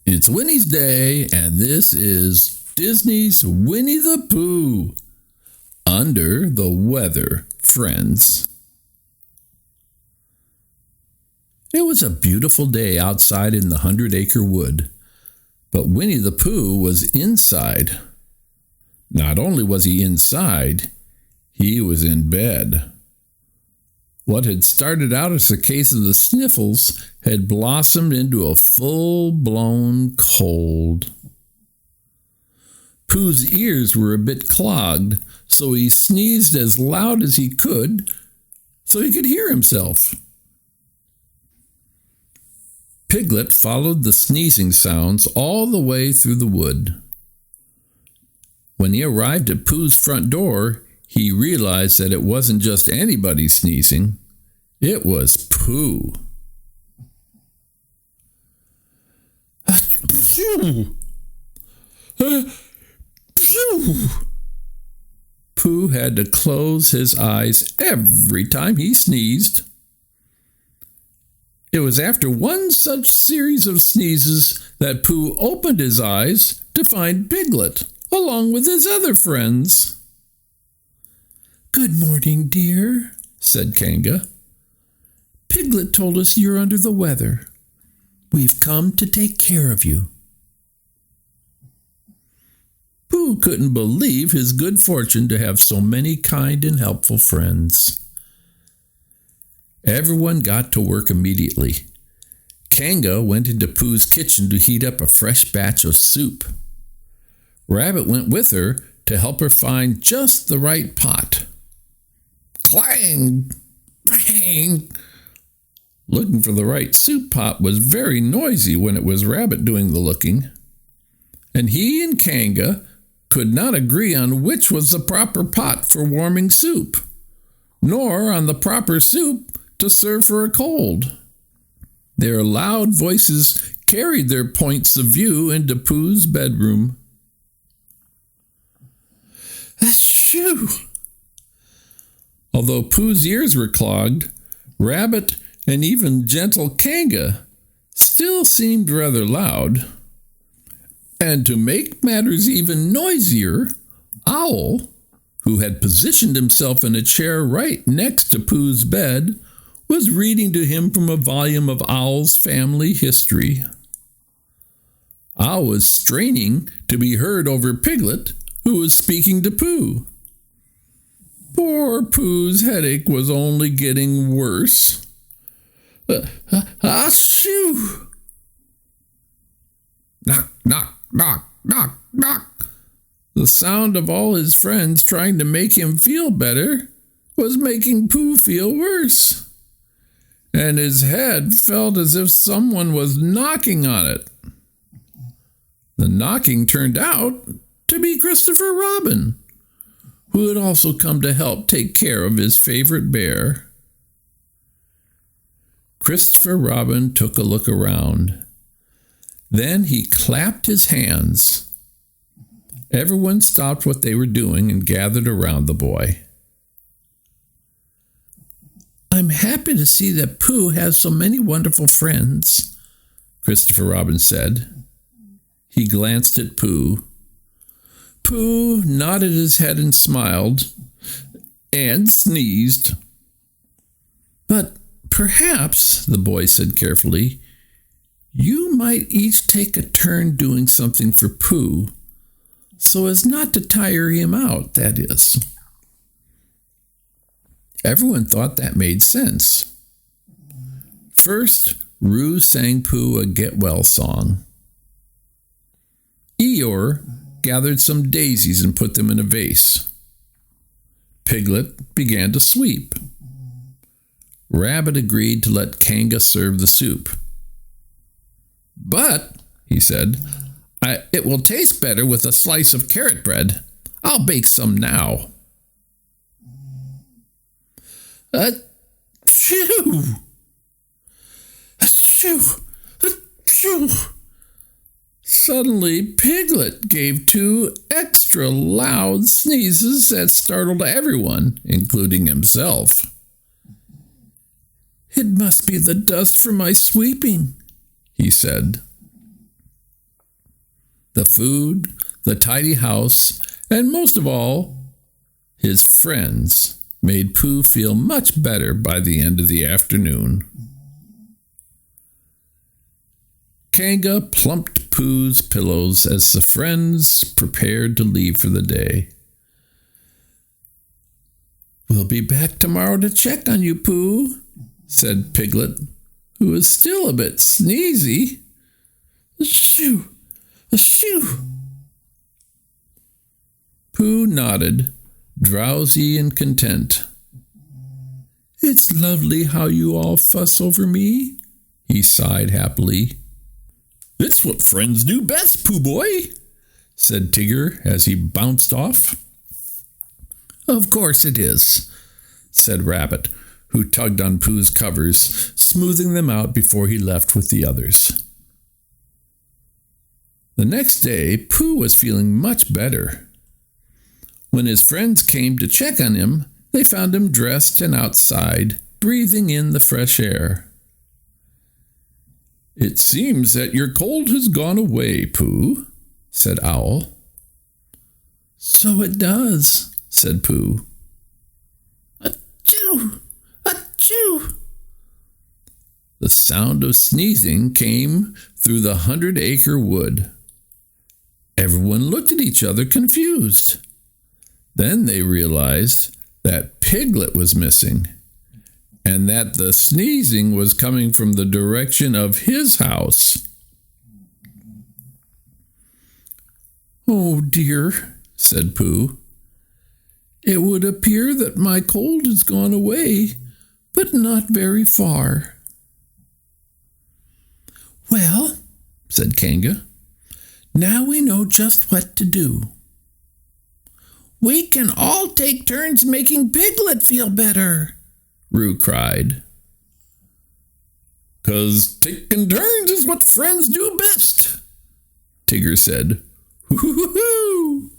It's Winnie's Day, and this is Disney's Winnie the Pooh. Under the weather, friends. It was a beautiful day outside in the 100 Acre Wood, but Winnie the Pooh was inside. Not only was he inside, he was in bed. What had started out as a case of the sniffles had blossomed into a full-blown cold. Pooh's ears were a bit clogged, so he sneezed as loud as he could so he could hear himself. Piglet followed the sneezing sounds all the way through the wood. When he arrived at Pooh's front door, he realized that it wasn't just anybody sneezing. It was Pooh. Pooh had to close his eyes every time he sneezed. It was after one such series of sneezes that Pooh opened his eyes to find Piglet, along with his other friends. "Good morning, dear," said Kanga. "Piglet told us you're under the weather. We've come to take care of you." Pooh couldn't believe his good fortune to have so many kind and helpful friends. Everyone got to work immediately. Kanga went into Pooh's kitchen to heat up a fresh batch of soup. Rabbit went with her to help her find just the right pot. Clang! Bang! Looking for the right soup pot was very noisy when it was Rabbit doing the looking. And he and Kanga could not agree on which was the proper pot for warming soup, nor on the proper soup to serve for a cold. Their loud voices carried their points of view into Pooh's bedroom. Achoo! Although Pooh's ears were clogged, Rabbit and even gentle Kanga still seemed rather loud. And to make matters even noisier, Owl, who had positioned himself in a chair right next to Pooh's bed, was reading to him from a volume of Owl's family history. Owl was straining to be heard over Piglet, who was speaking to Pooh. Poor Pooh's headache was only getting worse. Achoo! Knock, knock, knock, knock, knock. The sound of all his friends trying to make him feel better was making Pooh feel worse. And his head felt as if someone was knocking on it. The knocking turned out to be Christopher Robin, who had also come to help take care of his favorite bear. Christopher Robin took a look around. Then he clapped his hands. Everyone stopped what they were doing and gathered around the boy. "I'm happy to see that Pooh has so many wonderful friends," Christopher Robin said. He glanced at Pooh. Pooh nodded his head and smiled, and sneezed. "But perhaps," the boy said carefully, "you might each take a turn doing something for Pooh, so as not to tire him out, that is." Everyone thought that made sense. First, Roo sang Pooh a get-well song. Eeyore gathered some daisies and put them in a vase. Piglet began to sweep. Rabbit agreed to let Kanga serve the soup. "But," he said, "it will taste better with a slice of carrot bread. I'll bake some now." Achoo! Achoo! Achoo! Suddenly, Piglet gave 2 extra loud sneezes that startled everyone, including himself. "It must be the dust from my sweeping," he said. the food, the tidy house, and most of all, his friends made Pooh feel much better by the end of the afternoon. Kanga plumped Pooh's pillows as the friends prepared to leave for the day. "We'll be back tomorrow to check on you, Pooh," said Piglet, who was still a bit sneezy. "Achoo! Achoo!" Pooh nodded, drowsy and content. "It's lovely how you all fuss over me," he sighed happily. "It's what friends do best, Pooh boy," said Tigger as he bounced off. "Of course it is," said Rabbit, who tugged on Pooh's covers, smoothing them out before he left with the others. The next day, Pooh was feeling much better. When his friends came to check on him, they found him dressed and outside, breathing in the fresh air. "It seems that your cold has gone away, Pooh," said Owl. "So it does," said Pooh. "Achoo! Achoo!" The sound of sneezing came through the 100-acre wood. Everyone looked at each other confused. Then they realized that Piglet was missing, and that the sneezing was coming from the direction of his house. "Oh dear," said Pooh. "It would appear that my cold has gone away, but not very far." "Well," said Kanga, "now we know just what to do." "We can all take turns making Piglet feel better," Roo cried. "'Cause taking turns is what friends do best," Tigger said. "Hoo-hoo-hoo!"